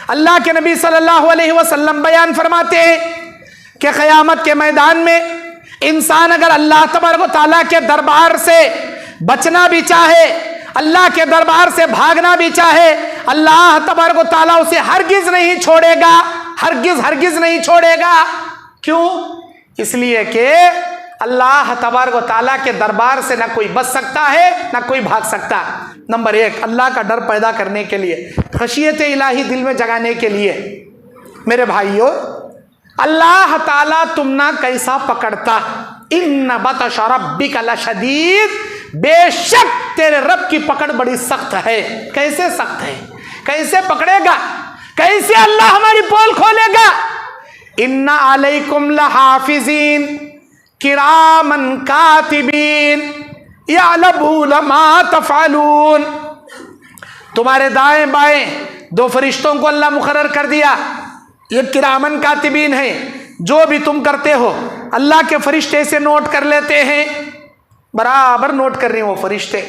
اللہ کے نبی صلی اللہ علیہ وسلم بیان فرماتے ہیں کہ قیامت کے میدان میں انسان اگر اللہ تبارک و تعالیٰ کے دربار سے بچنا بھی چاہے، اللہ کے دربار سے بھاگنا بھی چاہے، اللہ تبارک و تعالیٰ اسے ہرگز نہیں چھوڑے گا، ہرگز نہیں چھوڑے گا۔ کیوں؟ اس لیے کہ اللہ تبارک و تعالیٰ کے دربار سے نہ کوئی بچ سکتا ہے نہ کوئی بھاگ سکتا۔ نمبر ایک، اللہ کا ڈر پیدا کرنے کے لیے، خشیت الہی دل میں جگانے کے لیے، میرے بھائیوں، اللہ تعالیٰ تم نہ کیسا پکڑتا، ان بطش ربک لشدید، بے شک تیرے رب کی پکڑ بڑی سخت ہے۔ کیسے سخت ہے؟ کیسے پکڑے گا؟ کیسے اللہ ہماری پول کھولے گا؟ ان علیکم لحافظین کرامن کاتبین یعلمون ما تفعلون، تمہارے دائیں بائیں دو فرشتوں کو اللہ مقرر کر دیا، یہ کرامن کاتبین ہیں، جو بھی تم کرتے ہو اللہ کے فرشتے سے نوٹ کر لیتے ہیں، برابر نوٹ کر رہے ہیں وہ فرشتے،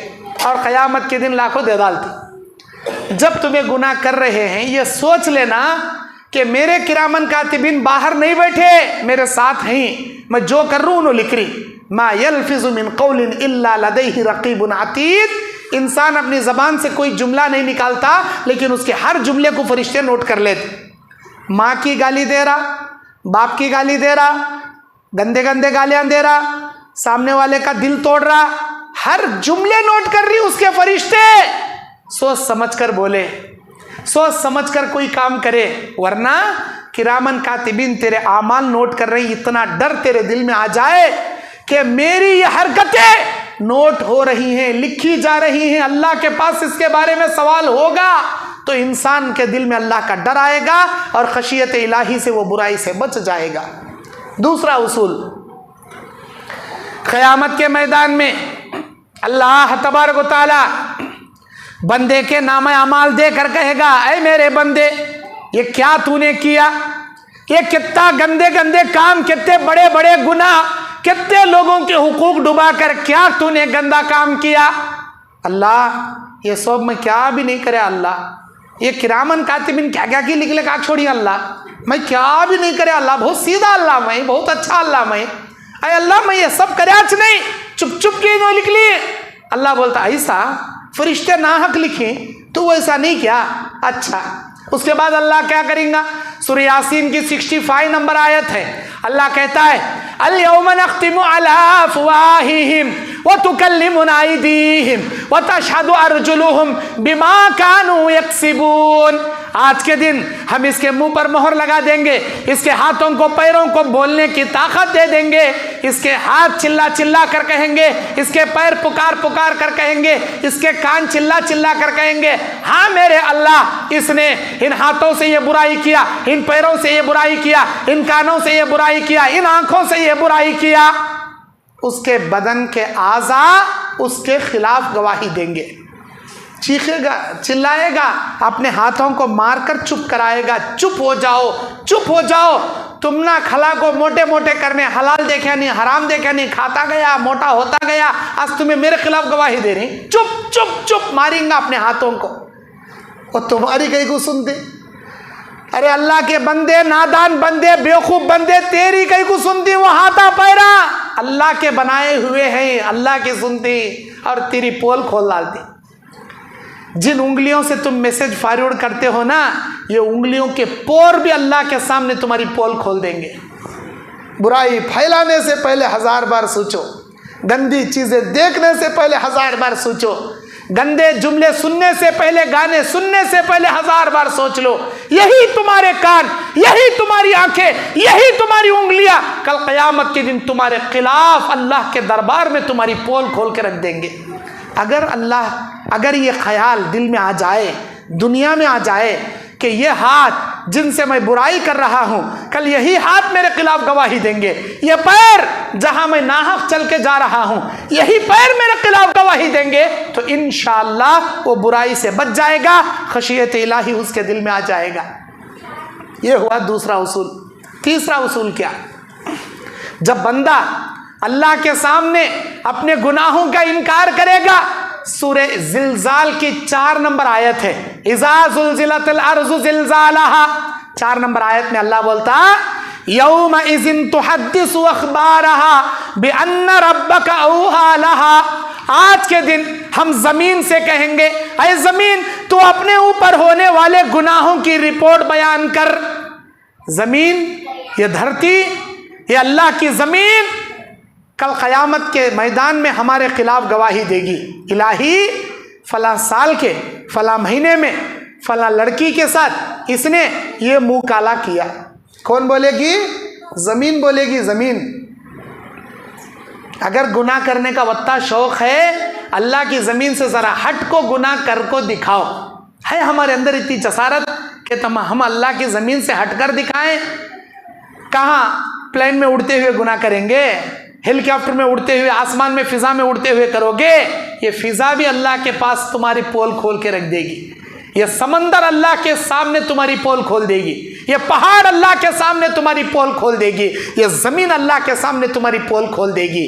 اور قیامت کے دن لاکھوں دے ڈالتے۔ جب تمہیں گناہ کر رہے ہیں یہ سوچ لینا کہ میرے کرامن کاتبین باہر نہیں بیٹھے، میرے ساتھ ہیں، میں جو کر رہا ہوں انہوں لکھ رہی۔ ما یلفظ من قول الا لدیہ رقیب عتید، انسان اپنی زبان سے کوئی جملہ نہیں نکالتا لیکن اس کے ہر جملے کو فرشتے نوٹ کر لیتے۔ ماں کی گالی دے رہا، باپ کی گالی دے رہا، گندے گندے گالیاں دے رہا، سامنے والے کا دل توڑ رہا، ہر جملے نوٹ کر رہی اس کے فرشتے۔ سوچ سمجھ کر بولے، سوچ سمجھ کر کوئی کام کرے، ورنہ کرامن کاتبین تیرے اعمال نوٹ کر رہی۔ اتنا ڈر تیرے دل میں آ جائے کہ میری یہ حرکتیں نوٹ ہو رہی ہیں، لکھی جا رہی ہیں، اللہ کے پاس اس کے بارے میں سوال ہوگا، تو انسان کے دل میں اللہ کا ڈر آئے گا اور خشیت الہی سے وہ برائی سے بچ جائے گا۔ دوسرا اصول، قیامت کے میدان میں اللہ تبارک و تعالی بندے کے نام اعمال دے کر کہے گا، اے میرے بندے، یہ کیا تو نے کیا؟ یہ کتنا گندے گندے کام، کتنے بڑے بڑے گناہ، کتنے لوگوں کے حقوق ڈبا کر کیا تو نے گندا کام کیا؟ اللہ یہ سب میں کیا بھی نہیں کرے، اللہ یہ کرامن کاتبین کیا کیا کی لکھ لے، کہا چھوڑی اللہ میں کیا بھی نہیں کرے، اللہ بہت سیدھا اللہ میں، بہت اچھا اللہ میں، اے اللہ میں یہ سب کرے آج نہیں، چپ چپ کی انہوں لکھ لیے۔ اللہ بولتا ایسا فرشتے ناحق لکھیں تو وہ ایسا نہیں کیا، اچھا۔ اس کے بعد اللہ کیا کریں گا؟ سورہ یاسین کی 65 نمبر آیت ہے، اللہ کہتا ہے الیوم نختم علی افواہہم وتکلمنا ایدیہم وتشہد ارجلہم بما کانوا یکسبون، آج کے دن ہم اس کے منہ پر مہر لگا دیں گے، اس کے ہاتھوں کو پیروں کو بولنے کی طاقت دے دیں گے، اس کے ہاتھ چلا چلا کر کہیں گے، اس کے پیر پکار پکار کر کہیں گے، اس کے کان چلا چلا کر کہیں گے ہاں میرے اللہ اس نے ان ہاتھوں سے یہ برائی کیا، ان پیروں سے یہ برائی کیا، ان کانوں سے یہ برائی کیا، ان آنکھوں سے یہ برائی کیا۔ اس کے بدن کے اعضاء اس کے خلاف گواہی دیں گے، چیخے گا، چلائے گا، اپنے ہاتھوں کو مار کر چپ کرائے گا، چپ ہو جاؤ، چپ ہو جاؤ، تم نہ کھلا کو موٹے موٹے کرنے، حلال دیکھا نہیں، حرام دیکھا نہیں، کھاتا گیا، موٹا ہوتا گیا، آج تمہیں میرے خلاف گواہی دے رہی، چپ چپ چپ، ماریں گا اپنے ہاتھوں کو، اور تمہاری کہیں کو سنتے؟ ارے اللہ کے بندے، نادان بندے، بیوقوف بندے، تیری کہیں کو سنتی؟ وہ ہاتھا پیرا اللہ کے بنائے ہوئے ہیں، اللہ کی سنتی اور تیری پول کھول ڈالتی۔ جن انگلیوں سے تم میسج فارورڈ کرتے ہو نا، یہ انگلیوں کے پور بھی اللہ کے سامنے تمہاری پول کھول دیں گے۔ برائی پھیلانے سے پہلے 1000 بار سوچو، گندی چیزیں دیکھنے سے پہلے 1000 بار سوچو، گندے جملے سننے سے پہلے، گانے سننے سے پہلے 1000 بار سوچ لو۔ یہی تمہارے کان، یہی تمہاری آنکھیں، یہی تمہاری انگلیاں کل قیامت کے دن تمہارے خلاف اللہ کے دربار میں تمہاری پول کھول کے رکھ دیں گے۔ اگر یہ خیال دل میں آ جائے، دنیا میں آ جائے کہ یہ ہاتھ جن سے میں برائی کر رہا ہوں، کل یہی ہاتھ میرے خلاف گواہی دیں گے، یہ پیر جہاں میں ناحق چل کے جا رہا ہوں، یہی پیر میرے خلاف گواہی دیں گے، تو انشاءاللہ وہ برائی سے بچ جائے گا، خشیت الہی اس کے دل میں آ جائے گا۔ یہ ہوا دوسرا اصول۔ تیسرا اصول کیا؟ جب بندہ اللہ کے سامنے اپنے گناہوں کا انکار کرے گا، سورہ زلزال کی 4 نمبر آیت ہے، اذا زلزلت الارض زلزالہا، 4 نمبر آیت میں اللہ بولتا یومئذ تحدث اخبارہا بان ربک اوحی لہا، آج کے دن ہم زمین سے کہیں گے اے زمین تو اپنے اوپر ہونے والے گناہوں کی رپورٹ بیان کر۔ زمین، یہ دھرتی، یہ اللہ کی زمین کل قیامت کے میدان میں ہمارے خلاف گواہی دے گی، الہی فلاں سال کے فلاں مہینے میں فلاں لڑکی کے ساتھ اس نے یہ منہ کالا کیا۔ کون بولے گی؟ زمین بولے گی، زمین۔ اگر گناہ کرنے کا وطا شوق ہے، اللہ کی زمین سے ذرا ہٹ کو گناہ کر کو دکھاؤ۔ ہے ہمارے اندر اتنی جسارت کہ ہم اللہ کی زمین سے ہٹ کر دکھائیں؟ کہاں پلین میں اڑتے ہوئے گناہ کریں گے؟ ہیلی کاپٹر میں اڑتے ہوئے، آسمان میں فضا میں اڑتے ہوئے کرو گے؟ یہ فضا بھی اللہ کے پاس تمہاری پول کھول کے رکھ دے گی، یہ سمندر اللہ کے سامنے تمہاری پول کھول دے گی، یہ پہاڑ اللہ کے سامنے تمہاری پول کھول دے گی، یہ زمین اللہ کے سامنے تمہاری پول کھول دے گی۔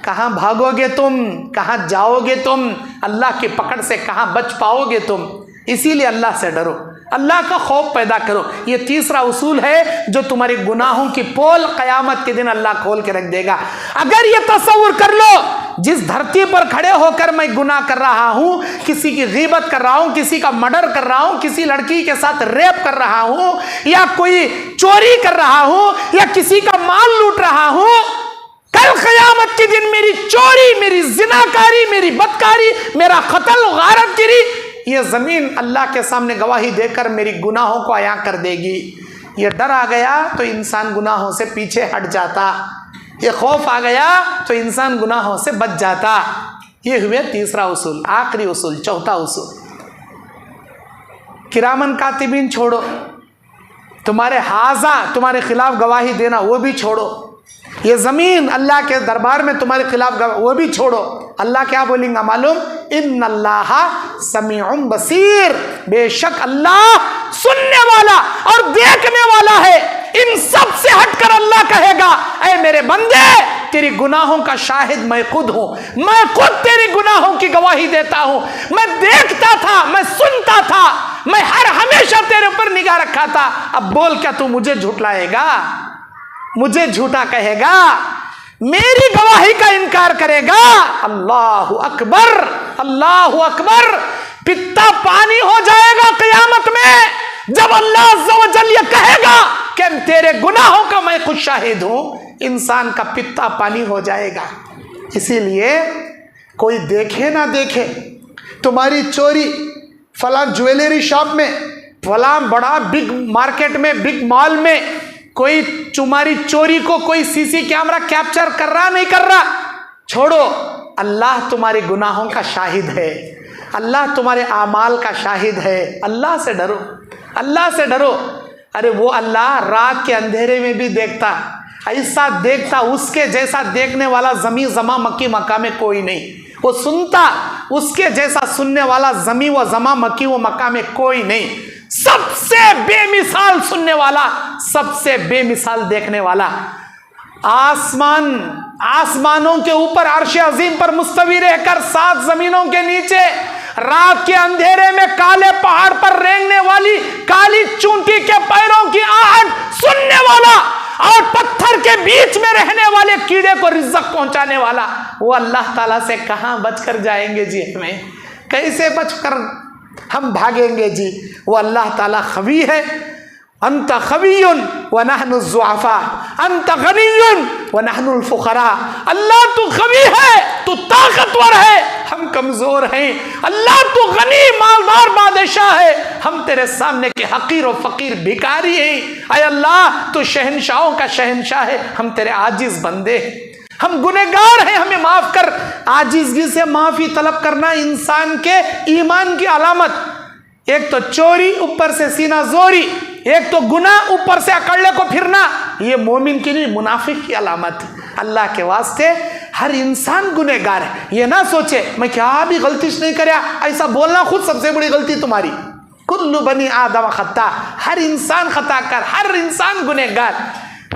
کہاں بھاگو گے تم؟ کہاں جاؤ گے تم؟ اللہ کی پکڑ سے کہاں بچ پاؤ گے تم؟ اسی لیے اللہ سے ڈرو، اللہ کا خوف پیدا کرو۔ یہ تیسرا اصول ہے جو تمہاری گناہوں کی پول قیامت کے دن اللہ کھول کے رکھ دے گا۔ اگر یہ تصور کر لو جس دھرتی پر کھڑے ہو کر میں گناہ کر رہا ہوں، کسی کی غیبت کر رہا ہوں، کسی کا مرڈر کر رہا ہوں، کسی لڑکی کے ساتھ ریپ کر رہا ہوں، یا کوئی چوری کر رہا ہوں، یا کسی کا مال لوٹ رہا ہوں، کل قیامت کے دن میری چوری، میری زناکاری، میری بدکاری، میرا قتل، غارت گری، یہ زمین اللہ کے سامنے گواہی دے کر میری گناہوں کو عیاں کر دے گی۔ یہ ڈر آ گیا تو انسان گناہوں سے پیچھے ہٹ جاتا، یہ خوف آ گیا تو انسان گناہوں سے بچ جاتا۔ یہ ہوئے تیسرا اصول۔ آخری اصول، چوتھا اصول، کرامن کاتبین چھوڑو، تمہارے حاضہ تمہارے خلاف گواہی دینا وہ بھی چھوڑو، یہ زمین اللہ کے دربار میں تمہارے خلاف وہ بھی چھوڑو۔ اللہ کیا بولیں گا معلوم؟ ان اللہ سمیع بصیر، بے شک اللہ سننے والا اور دیکھنے والا ہے۔ ان سب سے ہٹ کر اللہ کہے گا اے میرے بندے تیری گناہوں کا شاہد میں خود ہوں، میں خود تیری گناہوں کی گواہی دیتا ہوں، میں دیکھتا تھا، میں سنتا تھا، میں ہر ہمیشہ تیرے اوپر نگاہ رکھا تھا۔ اب بول کیا تو مجھے جھٹلائے گا، مجھے جھوٹا کہے گا، میری گواہی کا انکار کرے گا؟ اللہ اکبر، اللہ اکبر۔ پتا پانی ہو جائے گا قیامت میں جب اللہ عز و جل یہ کہے گا کہ تیرے گناہوں کا میں خود شاہد ہوں، انسان کا پتا پانی ہو جائے گا۔ اسی لیے کوئی دیکھے نہ دیکھے تمہاری چوری فلاں جویلری شاپ میں، فلاں بڑا بگ مارکیٹ میں، بگ مال میں، کوئی تمہاری چوری کو کوئی سی سی کیمرہ کیپچر کر رہا نہیں کر رہا، چھوڑو، اللہ تمہارے گناہوں کا شاہد ہے، اللہ تمہارے اعمال کا شاہد ہے۔ اللہ سے ڈرو، اللہ سے ڈرو۔ ارے وہ اللہ رات کے اندھیرے میں بھی دیکھتا، ایسا دیکھتا اس کے جیسا دیکھنے والا زمین زماں مکی مکہ میں کوئی نہیں، وہ سنتا اس کے جیسا سننے والا زمین و زماں مکی و مکہ میں کوئی نہیں۔ سب سے بے مثال سننے والا، سب سے بے مثال دیکھنے والا، آسمانوں کے اوپر عرش عظیم پر مستوی رہ کر 7 زمینوں کے نیچے رات کے اندھیرے میں کالے پہاڑ پر رینگنے والی کالی چونٹی کے پیروں کی آہٹ سننے والا، اور پتھر کے بیچ میں رہنے والے کیڑے کو رزق پہنچانے والا، وہ اللہ تعالیٰ سے کہاں بچ کر جائیں گے جی؟ ہمیں کیسے بچ کر ہم بھاگیں گے جی؟ وہ اللہ تعالیٰ خوی ہے۔ انت خوی ونحن الضعفاء، انت غنی ونحن الفقراء۔ اللہ تو خوی ہے، تو طاقتور ہے، ہم کمزور ہیں۔ اللہ تو غنی مالدار بادشاہ ہے، ہم تیرے سامنے کے حقیر و فقیر بھکاری ہیں۔ اے اللہ تو شہنشاہوں کا شہنشاہ ہے، ہم تیرے عاجز بندے ہیں، ہم گنہگار ہیں، ہمیں معاف کر۔ عاجزگی سے معافی طلب کرنا انسان کے ایمان کی علامت۔ ایک تو چوری، اوپر سے سینہ زوری، ایک تو گناہ، اوپر سے اکڑلے کو پھرنا، یہ مومن کی نہیں منافق کی علامت۔ اللہ کے واسطے ہر انسان گنہگار ہے، یہ نہ سوچے میں کیا بھی غلطیش نہیں کریا، ایسا بولنا خود سب سے بڑی غلطی تمہاری۔ کل بنی آدم خطا، ہر انسان خطا کر، ہر انسان گنہگار۔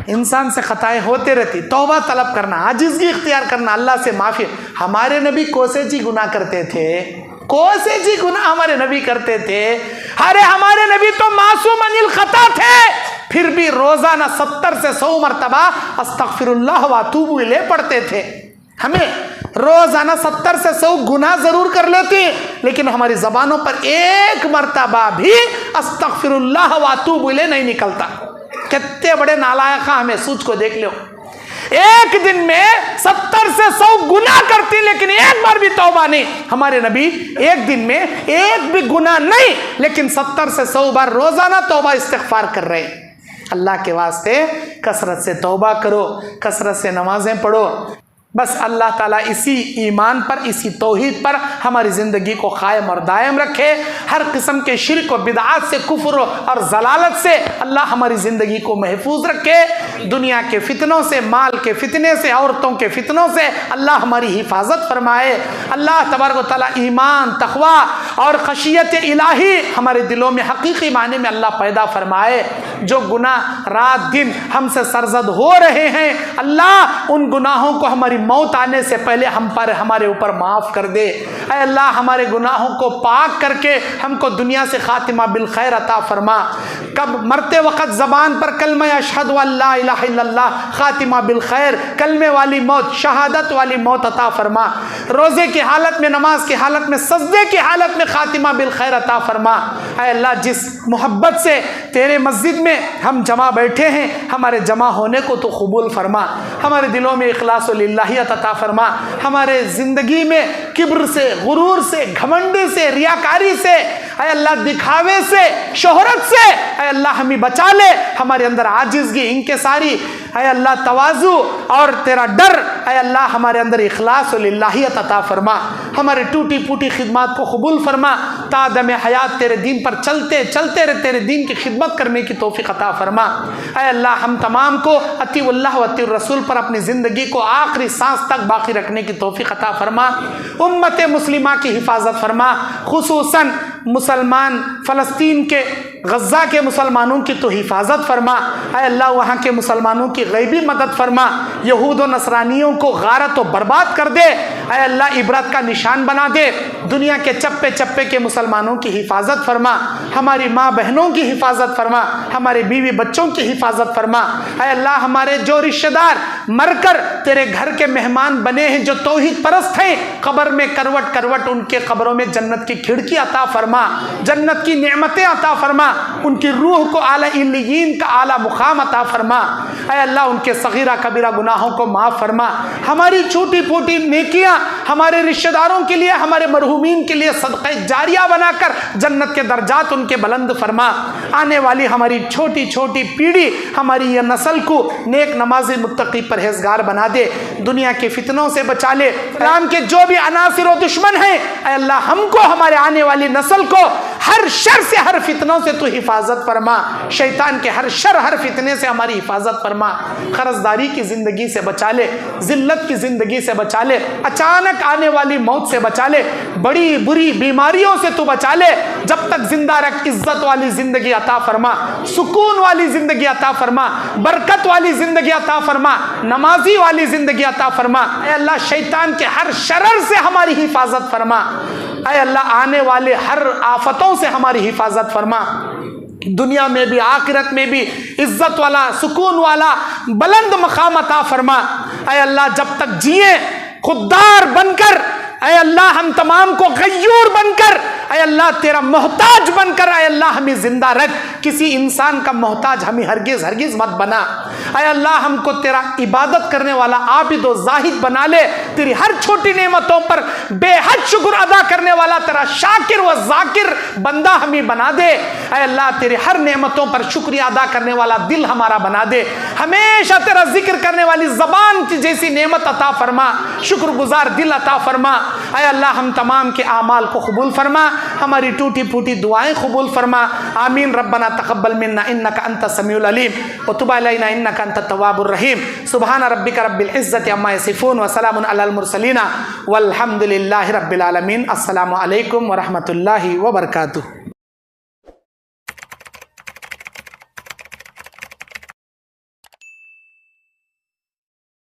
انسان سے خطائیں ہوتے رہتی، توبہ طلب کرنا، عاجزگی اختیار کرنا، اللہ سے معافی۔ ہمارے نبی کوسے جی گناہ کرتے تھے، کوسے جی گناہ ہمارے نبی کرتے تھے۔ ارے ہمارے نبی تو معصوم عن الخطا تھے، پھر بھی روزانہ 70 سے 100 مرتبہ استغفر اللہ واتوب الیہ پڑھتے تھے۔ ہمیں روزانہ 70 سے 100 گناہ ضرور کر لیتے، لیکن ہماری زبانوں پر ایک مرتبہ بھی استغفر اللہ واتوب الیہ نہیں نکلتا۔ کتنے بڑے نالائق ہیں، ہمیں سوچ کو دیکھ لو، ایک دن میں 70 سے 100 گناہ کرتی لیکن ایک بار بھی توبہ نہیں۔ ہمارے نبی ایک دن میں ایک بھی گناہ نہیں، لیکن 70 سے 100 بار روزانہ توبہ استغفار کر رہے ہیں۔ اللہ کے واسطے کثرت سے توبہ کرو، کثرت سے نمازیں پڑھو۔ بس اللہ تعالیٰ اسی ایمان پر، اسی توحید پر ہماری زندگی کو قائم اور دائم رکھے۔ ہر قسم کے شرک و بدعات سے، کفر اور ضلالت سے اللہ ہماری زندگی کو محفوظ رکھے۔ دنیا کے فتنوں سے، مال کے فتنے سے، عورتوں کے فتنوں سے اللہ ہماری حفاظت فرمائے۔ اللہ تبارک و تعالیٰ ایمان، تقوی اور خشیت الہی ہمارے دلوں میں حقیقی معنی میں اللہ پیدا فرمائے۔ جو گناہ رات دن ہم سے سرزد ہو رہے ہیں، اللہ ان گناہوں کو ہماری موت آنے سے پہلے ہمارے اوپر معاف کر دے۔ اے اللہ ہمارے گناہوں کو پاک کر کے ہم کو دنیا سے خاتمہ بالخیر عطا فرما۔ کب مرتے وقت زبان پر کلمہ اشہد ان لا الہ الا اللہ، خاتمہ بالخیر، کلمے والی موت، شہادت والی موت عطا فرما۔ روزے کی حالت میں، نماز کی حالت میں، سجدے کی حالت میں خاتمہ بالخیر عطا فرما۔ اے اللہ جس محبت سے تیرے مسجد میں ہم جمع بیٹھے ہیں، ہمارے جمع ہونے کو تو قبول فرما۔ ہمارے دلوں میں اخلاص للہیت عطا فرما۔ ہمارے زندگی میں کبر سے، غرور سے، گھمنڈی سے، ریاکاری سے، اے اللہ دکھاوے سے، شہرت سے اے اللہ ہمیں بچا لے۔ ہمارے اندر عاجزگی، انکساری، اے اللہ تواضع اور تیرا ڈر، اے اللہ ہمارے اندر اخلاص و للہیت عطا فرما۔ ہمارے ٹوٹی پوٹی خدمات کو قبول فرما۔ تا دم حیات تیرے دین پر چلتے چلتے تیرے دین کی خدمت کرنے کی توفیق عطا فرما۔ اے اللہ ہم تمام کو اطیع اللہ و اطیع الرسول پر اپنی زندگی کو آخری سانس تک باقی رکھنے کی توفیق عطا فرما۔ امت مسلمہ کی حفاظت فرما، خصوصاً مسلمان فلسطین کے، غزہ کے مسلمانوں کی تو حفاظت فرما۔ اے اللہ وہاں کے مسلمانوں کی غیبی مدد فرما۔ یہود و نصرانیوں کو غارت و برباد کر دے۔ اے اللہ عبرت کا نشان بنا دے۔ دنیا کے چپے چپے کے مسلمانوں کی حفاظت فرما۔ ہماری ماں بہنوں کی حفاظت فرما، ہمارے بیوی بچوں کی حفاظت فرما۔ اے اللہ ہمارے جو رشتہ دار مر کر تیرے گھر کے مہمان بنے ہیں، جو توحید پرست ہیں، قبر میں کروٹ کروٹ ان کے قبروں میں جنت کی کھڑکی عطا فرما، جنت کی نعمتیں عطا فرما، ان کی روح کو اعلیٰ علیین کا اعلیٰ مقام عطا فرما۔ اے اللہ ان کے صغیرہ کبیرہ گناہوں کو معاف فرما۔ ہماری چھوٹی پھوٹی نیکیاں ہمارے رشتہ داروں کے لیے، ہمارے مرحومین کے لیے صدقہ جاریہ بنا کر جنت کے درجات ان کے بلند فرما۔ آنے والی ہماری چھوٹی چھوٹی پیڑھی، ہماری یہ نسل کو نیک نمازی متقی پرہیزگار بنا دے، دنیا کے فتنوں سے بچا لے۔ اسلام کے جو بھی عناصر و دشمن ہیں، اے اللہ ہم کو، ہمارے آنے والی نسل کو ہر شر سے، ہر فتنوں سے تو حفاظت فرما۔ شیطان کے ہر شر، ہر فتنے سے ہماری حفاظت فرما۔ قرضداری کی زندگی سے بچا لے، ذلت کی زندگی سے بچا لے، اچانک آنے والی موت سے بچا لے، بڑی بری بیماریوں سے تو بچا لے۔ جب تک زندہ رکھ، عزت والی زندگی عطا فرما، سکون والی زندگی عطا فرما، برکت والی زندگی عطا فرما، نمازی والی زندگی عطا فرما۔ اے اللہ شیطان کے ہر شرر سے ہماری حفاظت فرما۔ اے اللہ آنے والے ہر آفتوں سے ہماری حفاظت فرما، دنیا میں بھی آخرت میں بھی عزت والا، سکون والا، بلند مقام عطا فرما۔ اے اللہ جب تک جیے خوددار بن کر، اے اللہ ہم تمام کو غیور بن کر، اے اللہ تیرا محتاج بن کر، اے اللہ ہمیں زندہ رکھ، کسی انسان کا محتاج ہمیں ہرگز ہرگز مت بنا۔ اے اللہ ہم کو تیرا عبادت کرنے والا عابد و زاہد بنا لے، تیری ہر چھوٹی نعمتوں پر بے حد شکر ادا کرنے والا تیرا شاکر و ذاکر بندہ ہمیں بنا دے۔ اے اللہ تیری ہر نعمتوں پر شکریہ ادا کرنے والا دل ہمارا بنا دے، ہمیشہ تیرا ذکر کرنے والی زبان کی جیسی نعمت عطا فرما، شکر گزار دل عطا فرما۔ اے اللہ ہم تمام کے اعمال کو قبول فرما، ہماری ٹوٹی پھوٹی دعائیں قبول فرما۔ آمین۔ ربنا تقبل منا انک انت السمیع العلیم وتب علینا انک انت التواب الرحیم۔ سبحان ربک رب العزۃ عما یصفون وسلام علی المرسلین والحمد للہ رب العالمین۔ السلام علیکم ورحمۃ اللہ وبرکاتہ۔